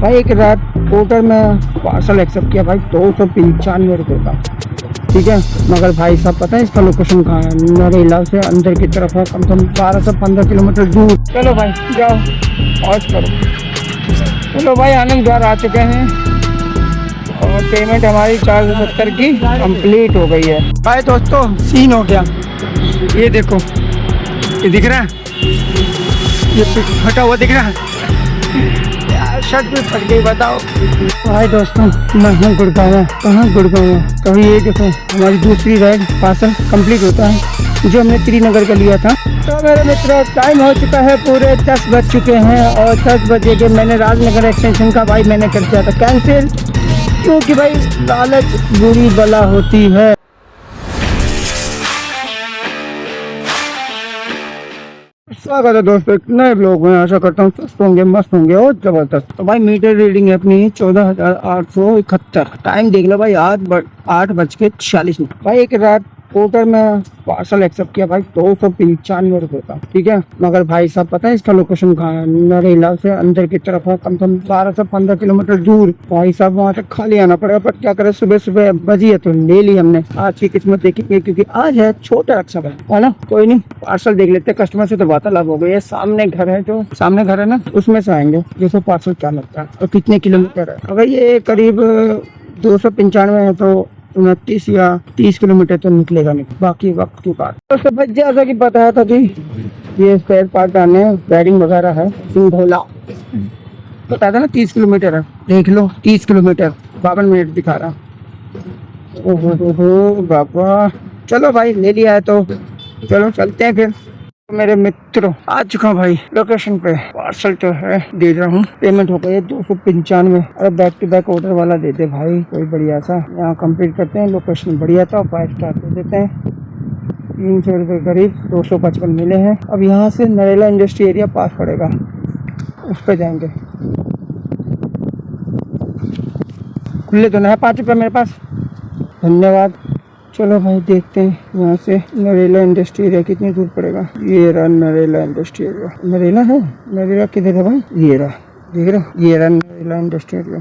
भाई एक रात पोर्टर में पार्सल एक्सेप्ट किया भाई 295 रुपये का, ठीक है। मगर भाई साहब पता है इसका लोकेशन कहाँ है? नरेला से अंदर की तरफ है, कम से कम 12 से 15 किलोमीटर दूर। चलो भाई जाओ पहुँच करो। चलो भाई आनंद द्वार आ चुके हैं और पेमेंट हमारी 470 की कंप्लीट हो गई है। भाई दोस्तों सीन हो गया, ये देखो, ये दिख रहा है, ये फटा हुआ दिख रहा है यार, शर्ट भी फट गई बताओ। भाई दोस्तों मैं हूँ गुड़गांव, कहाँ गुड़गांव, कभी ये देखो हमारी दूसरी राइड पार्सल कंप्लीट होता है जो हमने श्रीनगर का लिया था। तो मेरे मित्रों टाइम हो चुका है, पूरे 10 बज चुके हैं और 10 बजे के मैंने राजनगर एक्सटेंशन का भाई मैंने कर दिया था कैंसिल, क्योंकि भाई लालच बुरी बला होती है। स्वागत है दोस्तों एक नए ब्लॉग में। आशा करता हूँ स्वस्थ होंगे, मस्त होंगे और जबरदस्त। तो भाई मीटर रीडिंग है अपनी 14,871। टाइम देख लो भाई 8:40 भाई एक रात पोर्टर में पार्सल एक्सेप्ट किया भाई 295 रुपये का, ठीक है। मगर भाई साहब पता है इसका लोकेशन कहाँ है? नरेला से अंदर की तरफ है, कम से कम 12 से 15 किलोमीटर दूर। भाई साहब वहाँ तक खाली आना पड़ेगा, पर क्या करें, सुबह सुबह बजी है तो ले ली हमने। आज की किस्मत देखेंगे क्योंकि आज है छोटा रक्षाबंधन, है ना। कोई नहीं, पार्सल देख लेते, कस्टमर से तो वार्तालाप हो गई है। सामने घर है, जो सामने घर है ना, उसमें से आएंगे जैसे पार्सल क्या लगता है और कितने किलोमीटर है। अगर ये करीब 295 है तो 29 या 30 किलोमीटर तो निकलेगा नहीं, बाकी वक्त की बात। तो सब जैसा कि बताया था कि ये स्पेयर पार्ट आने वायरिंग वगैरह है, सिंधोला बताया था ना 30 किलोमीटर है, देख लो 30 किलोमीटर 52 मिनट दिखा रहा। ओहो बाबा, चलो भाई ले लिया है तो चलो चलते हैं फिर। मेरे मित्रों आ चुका हूँ भाई लोकेशन पे, पार्सल जो है दे रहा हूँ, पेमेंट हो गई है 295। अरे बैक टू बैक ऑर्डर वाला दे दे भाई, कोई बढ़िया सा। यहाँ कंप्लीट करते हैं, लोकेशन बढ़िया था, 5 स्टार दे देते हैं। 300 रुपये करीब 255 मिले हैं। अब यहाँ से नरेला इंडस्ट्री एरिया पास पड़ेगा, उस पर जाएंगे। खुले तो नहीं 5 रुपये मेरे पास, धन्यवाद। चलो भाई देखते हैं यहाँ से नरेला इंडस्ट्री एरिया कितनी दूर पड़ेगा। ये रहा नरेला इंडस्ट्री एरिया। नरेला है, नरेला किधर है भाई? ये रहा, देख रहे हो, ये रहा नरेला इंडस्ट्री एरिया।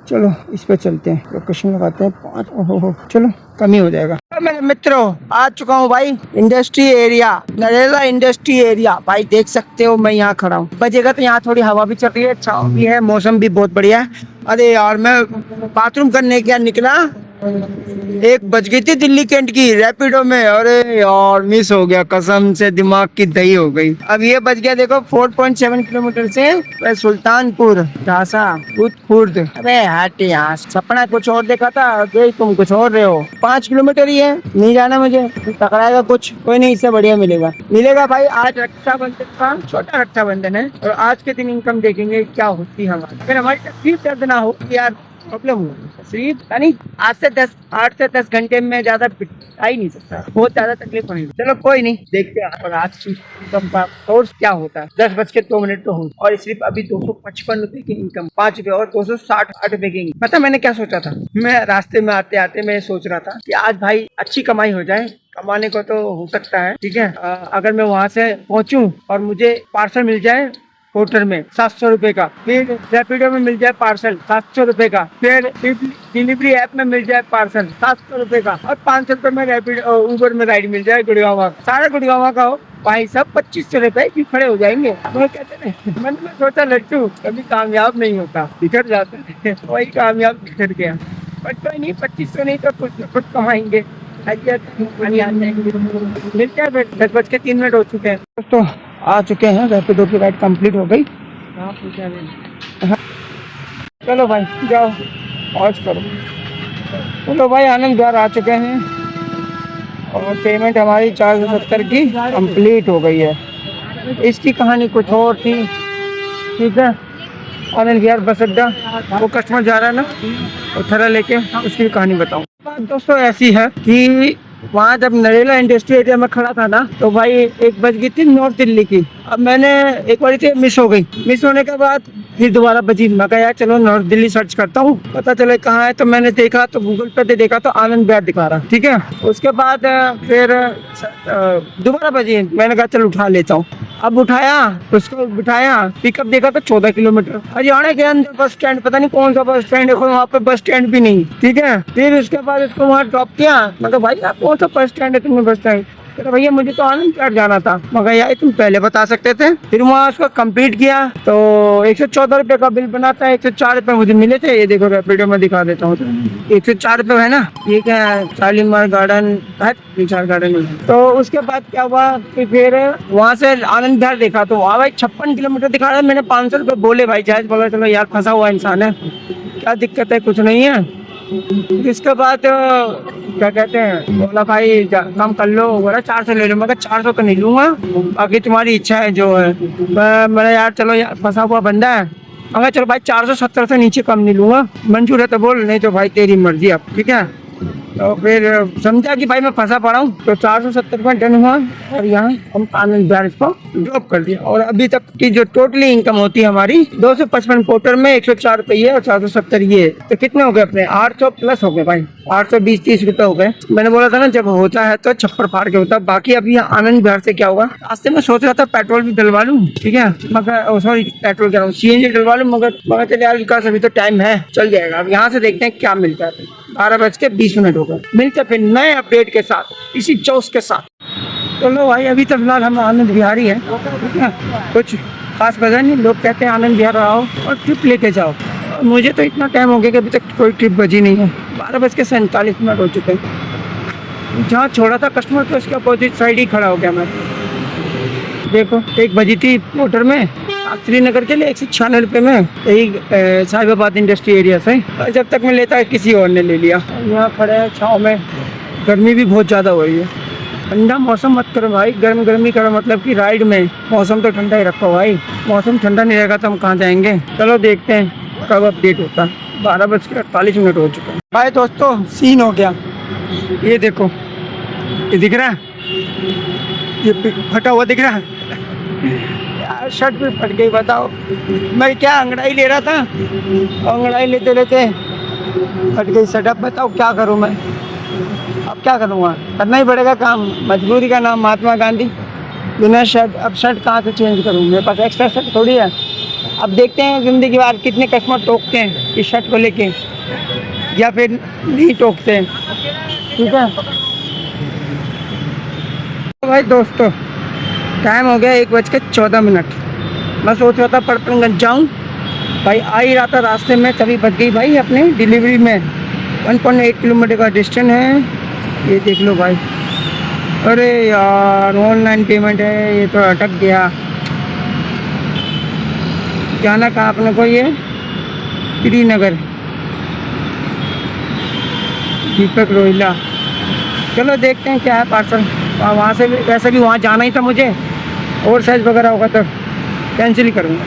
चलो इस पे चलते हैं, लोकेशन लगाते हैं 5। ओहो चलो कम ही हो जाएगा। तो मेरे मित्रों आ चुका हूँ भाई industry area, Narela industry area. भाई देख सकते हो मैं यहाँ खड़ा हूँ, बजेगा तो यहाँ थोड़ी हवा भी चल रही है, छाँव भी है, मौसम भी बहुत बढ़िया है। अरे यार मैं बाथरूम करने क्या निकला, 1 बज गई थी दिल्ली कैंट की रैपिडो में। अरे यार मिस हो गया, कसम से दिमाग की दही हो गई। अब ये बज गया देखो 4.7 किलोमीटर से सुल्तानपुर ढासा खुर्द। अबे हट यहाँ, सपना कुछ और देखा था, तुम कुछ और रहे हो। 5 किलोमीटर ही है, नहीं जाना मुझे, टकराएगा कुछ, कोई नहीं, इससे बढ़िया मिलेगा भाई। आज रक्षाबंधन का छोटा रक्षाबंधन है और आज के दिन इनकम देखेंगे क्या होती है हमारी। अगर हमारी तकलीफ दर्द ना हो यार, प्रॉब्लम हो सिर्फ यानी 8 से 10 घंटे में ज्यादा आ ही नहीं सकता, बहुत ज्यादा तकलीफ होगी। चलो कोई नहीं, देखते हैं और आज की इनकम का सोर्स क्या होता है। 10:02 तो हो और सिर्फ अभी 255 रुपए की इनकम, 5 रुपए और 268 रुपए की इनकम। पता मैंने क्या सोचा था? मैं रास्ते में आते आते मैं सोच रहा था कि आज भाई अच्छी कमाई हो जाए। कमाने को तो हो सकता है, ठीक है। अगर मैं वहाँ से पहुँचूँ और मुझे पार्सल मिल जाए पोर्टर में 700 रुपए का, फिर रैपिडो में मिल जाए पार्सल 700 रुपए का, फिर डिलीवरी ऐप में मिल जाए पार्सल 700 रुपए का, और 500 रुपए में रैपिडो उबर में राइड मिल जाए गुड़गांव, सारा गुड़गांव का हो भाई सब 2500 रुपए की खड़े हो जाएंगे। तो कहते हैं मन में सोचा लट्टू कभी कामयाब नहीं होता, बिखर जाता है, वही कामयाब बिखर गया। पर कोई नहीं, 2500 नहीं तो कुछ कमाएंगे। मिलते हैं फिर, 10:03 हो चुके हैं दोस्तों, आ चुके हैं, रैपिडो की राइड कंप्लीट हो गई। चलो भाई जाओ पहुँच करो। चलो भाई आनंद द्वार आ चुके हैं और पेमेंट हमारी 470 की कंप्लीट हो गई है। इसकी कहानी कुछ और थी, ठीक है। आनंद विहार बस अड्डा, वो कस्टमर जा रहा है ना उठरा लेके, उसकी कहानी बताऊँ। दोस्तों ऐसी है कि वहाँ जब नरेला इंडस्ट्री एरिया में खड़ा था ना, तो भाई 1 बज गई थी नॉर्थ दिल्ली की। अब मैंने एक बार मिस हो गई, मिस होने के बाद फिर दोबारा बजी, मैं कहा यार चलो नॉर्थ दिल्ली सर्च करता हूँ, पता चले कहाँ है। तो मैंने देखा तो गूगल पे देखा तो आनंद विहार दिखा रहा, ठीक है। उसके बाद फिर दोबारा बजी, मैंने कहा चलो उठा लेता हूँ। अब उठाया, उसको बिठाया, पिकअप देखा तो 14 किलोमीटर हरियाणा के अंदर बस स्टैंड, पता नहीं कौन सा बस स्टैंड है, वहाँ पे बस स्टैंड भी नहीं, ठीक है। फिर उसके बाद उसको वहाँ ड्रॉप किया, मतलब भाई आप कौन सा बस स्टैंड है, तुमने बस स्टैंड, तो भैया मुझे तो आनंद विहार जाना था। मगर यार तुम पहले बता सकते थे। फिर वहाँ उसको कंप्लीट किया तो 114 रुपए का बिल बना था, 104 रुपए मुझे मिले थे। ये देखो वीडियो में दिखा देता हूँ, 104 रुपए है ना। ये क्या है, शालीमार गार्डन है, विशाल गार्डन में। तो उसके बाद क्या हुआ कि फिर वहाँ से आनंद विहार देखा तो वहाँ भाई 56 किलोमीटर दिखा रहा है। मैंने 500 रुपए बोले भाई, जायज बोला, चलो यार फंसा हुआ इंसान है, क्या दिक्कत है, कुछ नहीं है। इसके बाद क्या कहते हैं, बोला भाई कम कर लो, बोला 400 ले लो। मैं 400 तो नहीं लूंगा, बाकी तुम्हारी इच्छा है जो है। मैं यार चलो यार फंसा हुआ बंदा है, अगर चलो भाई 470 से नीचे कम नहीं लूंगा, मंजूर है तो बोल, नहीं तो भाई तेरी मर्जी अब, ठीक है। तो फिर समझा कि भाई मैं फंसा पड़ा हूँ, तो 470 में डन हुआ और यहाँ हम आनंद विहार को ड्रॉप कर दिया। और अभी तक की जो टोटली इनकम होती है हमारी 255 पोर्टर में 104 रुपये और 470 ये, तो कितने हो गए अपने 800 प्लस हो गए भाई, 820-30 रुपए हो गए। मैंने बोला था ना जब होता है तो छप्पर फाड़ के होता है। बाकी अभी आनंद विहार से क्या हुआ, रास्ते में सोच रहा था पेट्रोल भी डलवा लूँ, ठीक है, मगर सॉरी पेट्रोल कह रहा हूँ, सीएनजी डलवा लूँ, मगर चले यार विकास अभी तो टाइम है, चल जाएगा। अब यहाँ से देखते हैं क्या मिलता है। 12:20 हो गए, मिलते फिर नए अपडेट के साथ, इसी जोश के साथ। चलो भाई अभी तो फिलहाल हम आनंद विहार ही है, ठीक है, कुछ खास वजह नहीं। लोग कहते हैं आनंद विहार आओ और ट्रिप लेके जाओ, मुझे तो इतना टाइम हो गया कि अभी तक कोई ट्रिप बजी नहीं है। 12:47 हो चुके हैं। जहाँ छोड़ा था कस्टमर तो उसके अपोजिट साइड ही खड़ा हो गया मैं। देखो 1 बजी थी मोटर में, श्रीनगर के लिए 196 रुपये में, यही साहिबाबाद इंडस्ट्री एरिया से। जब तक मैं लेता किसी और ने ले लिया। यहाँ खड़े हैं छाँव में, गर्मी भी बहुत ज़्यादा हो रही है। ठंडा मौसम मत करो भाई, गर्मी करो, मतलब कि राइड में मौसम तो ठंडा ही रखो भाई। मौसम ठंडा नहीं रहेगा तो हम कहाँ जाएंगे। चलो देखते हैं कब अपडेट होता है। 12:48 हो चुके हैं भाई। दोस्तों सीन हो गया, ये देखो, ये दिख रहा है, ये फटा हुआ दिख रहा है यार, शर्ट भी फट गई। बताओ मैं क्या अंगड़ाई ले रहा था, अंगड़ाई लेते लेते फट गई शर्ट। अब बताओ क्या करूँ मैं, अब क्या करूँगा, करना ही पड़ेगा काम, मजबूरी का नाम महात्मा गांधी। बिना शर्ट, अब शर्ट कहाँ से चेंज करूँ, मेरे पास एक्स्ट्रा शर्ट थोड़ी है। अब देखते हैं ज़िंदगी भर कितने कस्टमर टोकते हैं इस शर्ट को लेके, या फिर नहीं टोकते हैं, ठीक है भाई। दोस्तों टाइम हो गया 1:14। मैं सोच रहा था पड़पनगंज जाऊँ भाई, आ ही रहा था रास्ते में, तभी बच गई भाई अपने डिलीवरी में। 1.8 किलोमीटर का डिस्टेंस है, ये देख लो भाई। अरे यार ऑनलाइन पेमेंट है, ये तो अटक गया। जाना कहाँ अपने को, ये श्रीनगर, दीपक रोहिला। चलो देखते हैं क्या है पार्सल। वहाँ से भी, वैसे भी वहाँ जाना ही था मुझे, और साइज वगैरह होगा तो कैंसिल ही करूँगा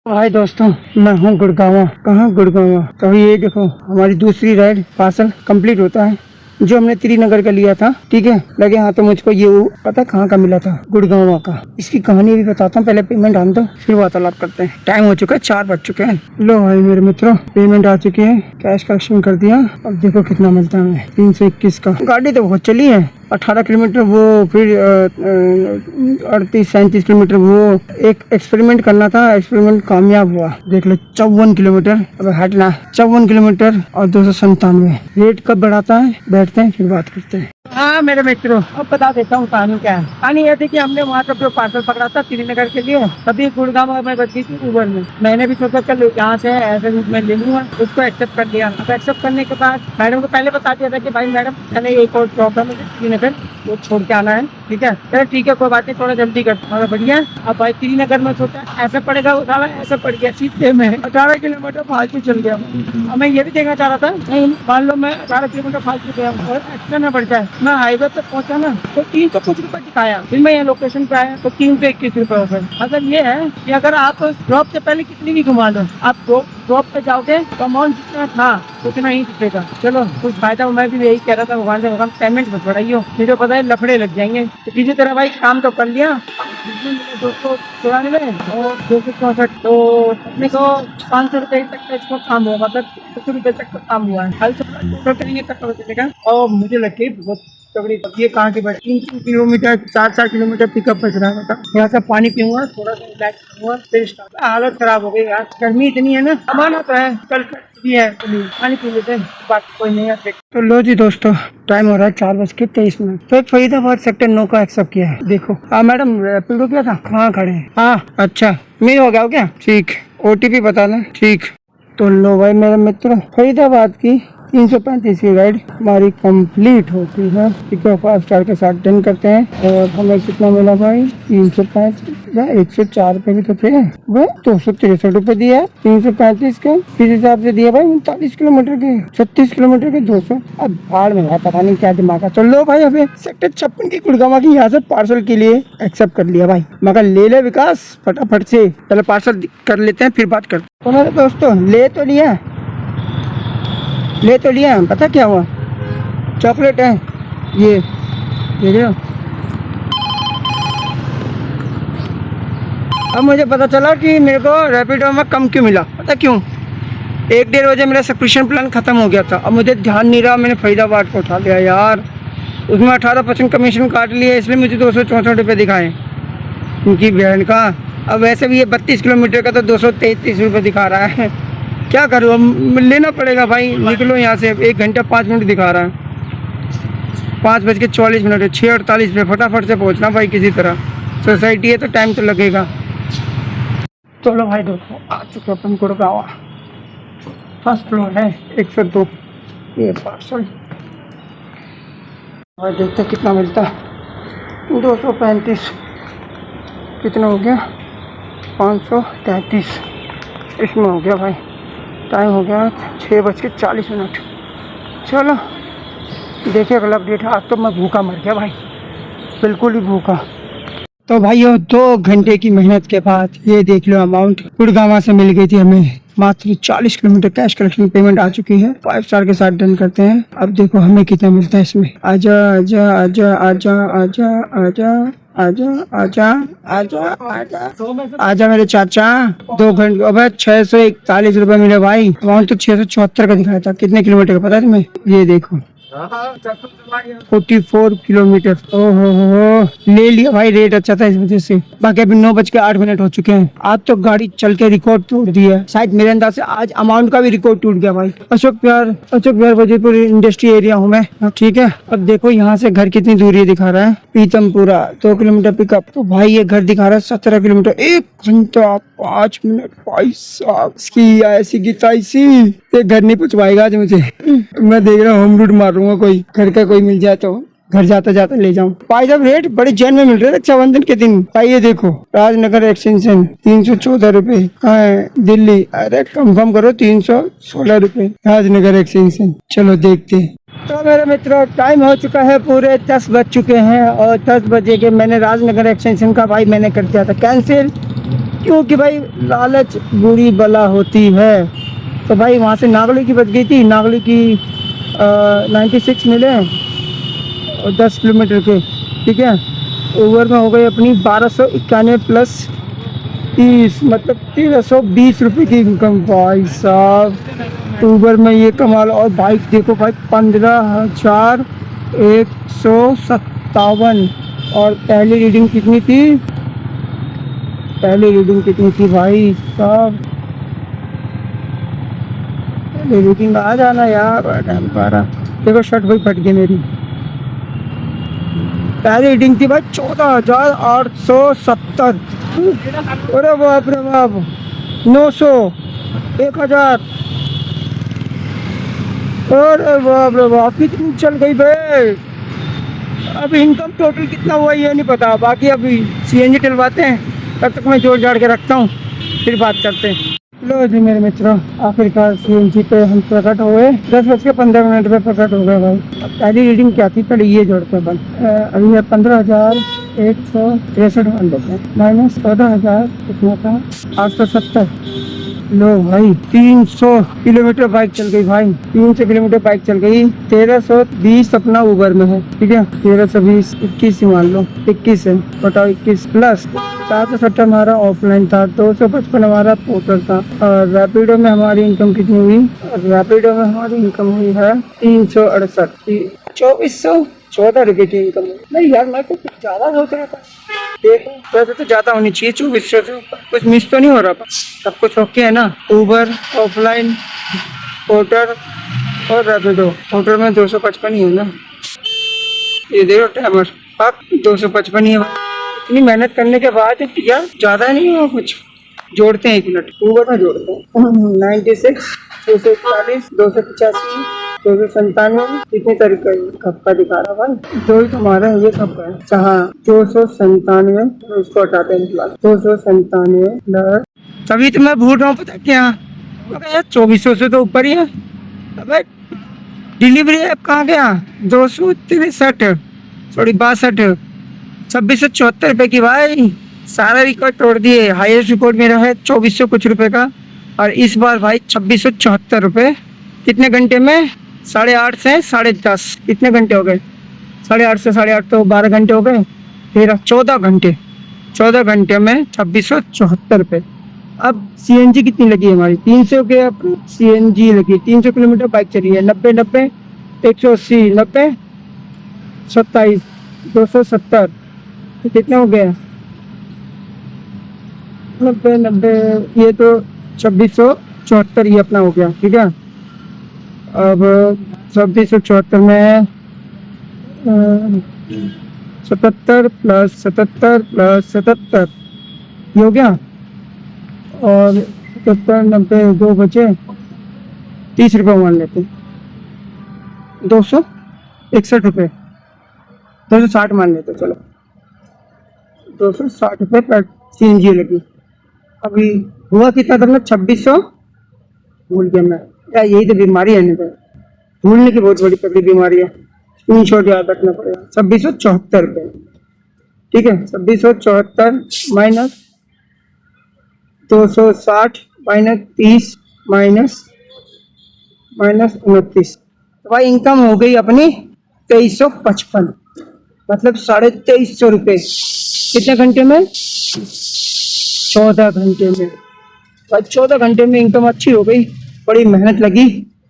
भाई। दोस्तों मैं हूँ गुड़गांव। कहाँ गुड़गांव, तो ये देखो हमारी दूसरी राइड पार्सल कंप्लीट होता है, जो हमने श्रीनगर का लिया था, ठीक है। लगे हाँ तो मुझको ये पता कहाँ का मिला था, गुड़गांव का। इसकी कहानी भी बताता हूँ, पहले पेमेंट आने दो फिर वार्तालाप करते हैं। टाइम हो चुका है, 4 बज चुके हैं। लो भाई मेरे मित्रों, पेमेंट आ चुकी है, कैश कलेक्शन कर दिया। अब देखो कितना मिलता है, 321 का। गाड़ी तो बहुत चली है, 18 किलोमीटर वो, फिर 38-37 किलोमीटर वो। एक एक्सपेरिमेंट करना था, एक्सपेरिमेंट कामयाब हुआ। देख लो 54 किलोमीटर, अब हटना 54 किलोमीटर और 297। रेट कब बढ़ाता है, बैठते हैं फिर बात करते हैं। हाँ मेरे मित्रों, अब बता देता हूँ कहानी क्या है। कहानी ये थी कि हमने वहाँ से जो पार्सल पकड़ा था श्रीनगर के लिए, तभी गुड़गांव में बच गई थी उबर में। मैंने भी सोचा चल यहाँ से ऐसे रूप में ले लूंगा, उसको एक्सेप्ट कर लिया। अब एक्सेप्ट करने के बाद मैडम को पहले बता दिया था कि भाई मैडम मैंने एक और प्रॉब्लम है श्रीनगर, वो छोड़ के आना है, ठीक है। चलो ठीक है कोई बात नहीं, थोड़ा जल्दी कर, थोड़ा बढ़िया। अब भाई श्रीनगर में सोचा ऐसे पड़ेगा, उठावा ऐसे पड़ गया, सीधे में 18 किलोमीटर फालतू चल गया। अब मैं ये भी देखना चाह रहा था, नहीं मान लो मैं 18 किलोमीटर फालतू गया और एक्स्ट्रा ना बढ़ जाए। मैं हाईवे तक पहुंचा ना तो 300 कुछ रुपए दिखाया, फिर मैं यहाँ लोकेशन पे आया तो 321 रुपए हो गए। मतलब ये है कि अगर आप ड्रॉप से पहले कितनी भी घुमा लो, आप जॉब पे जाओगे तो अमाउंट जितना था उतना ही दिखेगा। चलो कुछ फायदा, मैं भी यही कह रहा था भगवान से, भगवान पेमेंट मत बढ़ाइयो, नहीं तो पता है लफड़े लग जाएंगे। तो किसी तरह भाई काम तो कर लिया। 294 और 264, तो अपने को 500 रुपये तक का इसको काम हुआ, मतलब 200 रुपये तक का काम हुआ है। कल से करेंगे तक पता चलेगा। और मुझे लगे बहुत तगड़ी ये कहाँ के बैठ 3 किलोमीटर 4 किलोमीटर पिकअप बच रहा है। थोड़ा सा पानी पीऊंगा, थोड़ा सा रिलैक्स करूंगा, फिर हालत खराब हो गई यार। गर्मी इतनी है ना, अमाना तो है, कल भी है, पानी पी लेते हैं, बाकी कोई नहीं है। तो लो जी दोस्तों, टाइम हो रहा है 4:23। तो एक फरीदाबाद सेक्टर 9 का एक्सेप्ट किया है। देखो हाँ मैडम, रैपिडो किया था, कहाँ खड़े हैं? हाँ अच्छा, मेल हो गया क्या? ठीक, OTP बताना। ठीक, तो लो भाई मेरे मित्र, फरीदाबाद की 335 की राइड हमारी कंप्लीट होती है। पिकअप 5 स्टार के साथ डन करते हैं। और हमें कितना मिला भाई? 335, 104 रुपए भी तो थे भाई, 263 रुपए दिया है 335 के, किस हिसाब से दिया भाई? 39 किलोमीटर के, 36 किलोमीटर के 200। अब भाड़ में है, पता नहीं क्या दिमाग है। चलो भाई, अभी सेक्टर 56 की गुड़गावा की यहाँ से पार्सल के लिए एक्सेप्ट कर लिया भाई। मगर ले विकास फटाफट से, पहले पार्सल कर लेते हैं फिर बात करते हैं। तो मेरे दोस्तों ले तो लिया, पता क्या हुआ? चॉकलेट है ये, देख रहे हो? अब मुझे पता चला कि मेरे को रैपिडो में कम क्यों मिला। पता क्यों? 1-1.5 बजे मेरा सब्सक्रिप्शन प्लान खत्म हो गया था। अब मुझे ध्यान नहीं रहा, मैंने फरीदाबाद को उठा लिया यार। उसमें 18% कमीशन काट लिया, इसलिए मुझे 264 रुपये दिखाए उनकी बहन का। अब वैसे भी ये 32 किलोमीटर का तो 233 रुपये दिखा रहा है। क्या करूँ, अब लेना पड़ेगा भाई। निकलो यहाँ से, 1 घंटा 5 मिनट दिखा रहा है। 5:44 है, 6:48 पे फटाफट से पहुँचना भाई किसी तरह। सोसाइटी है तो टाइम तो लगेगा। चलो भाई दोस्तों, आ चुके अपन गुड़गावा, फर्स्ट फ्लोर है 102। ये पार्सल और देखते कितना मिलता है। 235 कितना हो गया? 533 इसमें हो गया भाई। टाइम हो गया 6:40। चलो देखिए अगला अपडेट। आज तो मैं भूखा मर गया भाई, बिल्कुल ही भूखा। तो भाइयों 2 घंटे की मेहनत के बाद ये देख लो अमाउंट गुड़गावा से मिल गई थी हमें। मात्र 40 किलोमीटर कैश कलेक्शन पेमेंट आ चुकी है। 5 स्टार के साथ डन करते हैं। अब देखो हमें कितना मिलता है इसमें। आजा आजा आजा आजा आजा आजा आजा आजा आजा आजा आजा मेरे चाचा। 2 घंटे, अब 641 रुपए मिले भाई। अमाउंट तो 674 का दिखाया था। कितने किलोमीटर का पता है तुम्हें? ये देखो 44 किलोमीटर। ओहो, ले लिया भाई, रेट अच्छा था इस वजह से। बाकी अभी 9:08 हो चुके हैं। आज तो गाड़ी चल के रिकॉर्ड तोड़ दिया है। शायद मेरे अंदाज से आज अमाउंट का भी रिकॉर्ड टूट गया भाई। अशोक विहार वजीरपुर इंडस्ट्री एरिया हूँ मैं। ठीक है, अब देखो यहाँ से घर कितनी दूरी दिखा रहा है। Pitampura 2 kilometre pickup. तो भाई ये घर दिखा रहा है 17 किलोमीटर, 1 घंटा 5 मिनट। भाई साहब इसकी ऐसी की तैसी, ये घर नहीं पहुँचवाएगा आज मुझे। मैं देख रहा हूँ होम रूट मारूंगा, कोई घर का कोई मिल जाए तो घर जाता जाता ले जाऊं। भाई साहब रेट बड़े जैन में मिल रहे हैं रक्षाबंधन के दिन। भाई ये देखो राजनगर एक्सटेंशन 314 रुपए। कहाँ है? दिल्ली। अरे कंफर्म करो 316 रुपए राजनगर एक्सटेंशन। चलो देखते हैं। तो मेरे मित्रों टाइम हो चुका है, पूरे 10 बज चुके हैं। और 10 बजे के मैंने राजनगर एक्सटेंशन का भाई मैंने कर दिया था कैंसिल, क्योंकि भाई लालच बुरी बला होती है। तो भाई वहाँ से नागली की बच गई थी, नागली की 96 मिले और 10 किलोमीटर के। ठीक है, ओवर में हो गई अपनी 1291 प्लस 30, मतलब 1320 रुपये की इनकम। भाई साहब ऊबर में ये कमाल। और बाइक देखो भाई 15,157। और पहली रीडिंग कितनी थी? भाई साहब रीडिंग आ जाना यार, टाइम पा रहा। देखो शर्ट भाई फट गई मेरी। पहली रीडिंग थी भाई 14,870। अरे बाप रे बाप, 900, 1000। अरे बाप रे बाप, कितनी चल गई भाई। अब इनकम टोटल कितना हुआ ये नहीं पता। बाकी अभी CNG डलवाते हैं, तब तक मैं जोड़ जाड़ के रखता हूँ, फिर बात करते हैं। लो जी मेरे मित्रों, आखिरकार CNG पे हम प्रकट हुए। 10:15 पे प्रकट हो गए भाई। अब पहली रीडिंग क्या थी, पहले ये जोड़ते हैं। अभी है 15,163 मान लेते हैं, माइनस 14,000 कितना था 870। लो भाई 300 किलोमीटर बाइक चल गई भाई, 300 किलोमीटर बाइक चल गई। 1320 अपना उबर में है, ठीक है। 1320 21 ही मान लो, 21 है, बताओ 21 प्लस 470 हमारा ऑफलाइन था, 255 हमारा पोर्टल था। और रैपिडो में हमारी इनकम कितनी हुई? रैपिडो में हमारी इनकम हुई है 368, 2414 की इनकम हुई। नहीं यार, मैं तो कुछ ज्यादा सोच रहा था। देखो वैसे तो ज्यादा होनी चाहिए, 2400 से ऊपर। कुछ मिस तो नहीं हो रहा? सब कुछ ओके है ना? उबर, ऑफलाइन, पोर्टर और रैपिडो। पोर्टर में 255 ही है ना? ये देखो टाइमर, अब 255 ही है। इतनी मेहनत करने के बाद यार ज्यादा नहीं हुआ कुछ। जोड़ते हैं 1 मिनट, उबर में जोड़ते हैं। 96, 241, 285, 297, कितनी तारीख का? कब का दिखा रहा भाई? तो ही तुम्हारा ये कब का है? हाँ 297, तो इसको हटाते हैं फिलहाल। 297 प्लस, तभी तो मैं भूल रहा हूँ, पता क्या? अबे यार 2400 से तो ऊपर ही है। अबे डिलीवरी ऐप कहाँ गया? 263, सॉरी 62, 2674 की भाई। सारा रिकॉर्ड तोड़ दिए। हाईएस्ट रिकॉर्ड मेरा है 2400 कुछ रुपए का, और इस बार भाई 2674 कितने घंटे में? 8:30 से 10:30, कितने घंटे हो गए? 8:30 से 8:30 तो 12 घंटे हो गए। 14 घंटे, 14 घंटे में 2674। अब सीएनजी कितनी लगी है हमारी? 300 के अपनी सीएनजी लगी, 300 किलोमीटर बाइक चली है। 90 90 180, 90 27, 270, कितने हो गए? 90 90, ये तो 2674 ये अपना हो गया, ठीक है। अब 2674 में 77 प्लस 77 प्लस 77 ये हो गया। और 77 90 2 बचे, 30 रुपये मान लेते, 261 रुपये, 260 मान लेते, चलो 260 रुपये पर सीएनजी लगी। अभी हुआ कितना था? 2600 भूल गया मैं यार, यही तो बीमारी है। नहीं भूलने की बहुत बड़ी तकलीफ बीमारी है। स्क्रीनशॉट याद रखना पड़ेगा। 2674 रुपये, ठीक है। 2674 माइनस 260 माइनस 30 माइनस 29, तो भाई इनकम हो गई अपनी 2355, मतलब 2350 रुपये। कितने घंटे में? 14 घंटे में। भाई 14 घंटे में इनकम अच्छी हो गई। बड़ी मेहनत लगी,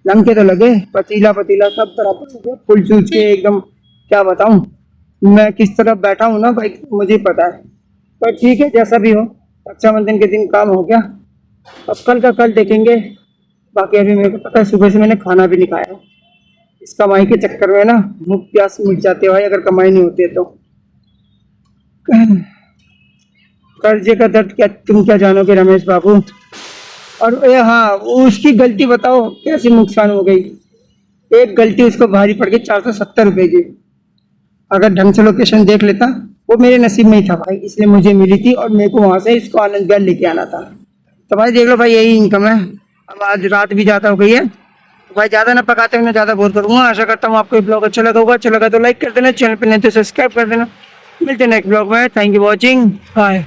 लंग के तो लगे, पतीला पतीला सब बराबर हो गया, फुल सूझ के एकदम। क्या बताऊं मैं किस तरह बैठा हूँ ना भाई, मुझे पता है। पर ठीक है, जैसा भी हो, रक्षाबंधन के दिन काम हो गया। अब कल का कल देखेंगे। बाकी अभी मेरे को पता है, सुबह से मैंने खाना भी नहीं खाया। इस कमाई के चक्कर में ना भूख प्यास मिट जाती है भाई, अगर कमाई नहीं होती है तो। कर्जे का दर्द क्या तुम क्या जानोगे रमेश बाबू। और हाँ, उसकी गलती बताओ कैसी नुकसान हो गई। एक गलती उसको भारी पड़ गई 470 रुपये की। अगर ढंग से लोकेशन देख लेता, वो मेरे नसीब में ही था भाई, इसलिए मुझे मिली थी, और मेरे को वहां से इसको आनंद विहार लेके आना था। तो भाई देख लो भाई, यही इनकम है। अब आज रात भी ज़्यादा हो गई है, तो भाई ज़्यादा ना पकाते हुए मैं ज़्यादा बोर करूँगा। आशा करता हूँ आपको ये ब्लॉग अच्छा लगा होगा। अच्छा लगा तो लाइक कर देना, चैनल पर नहीं तो सब्सक्राइब कर देना। मिलते हैं नेक्स्ट ब्लॉग में। Thank you watching, bye.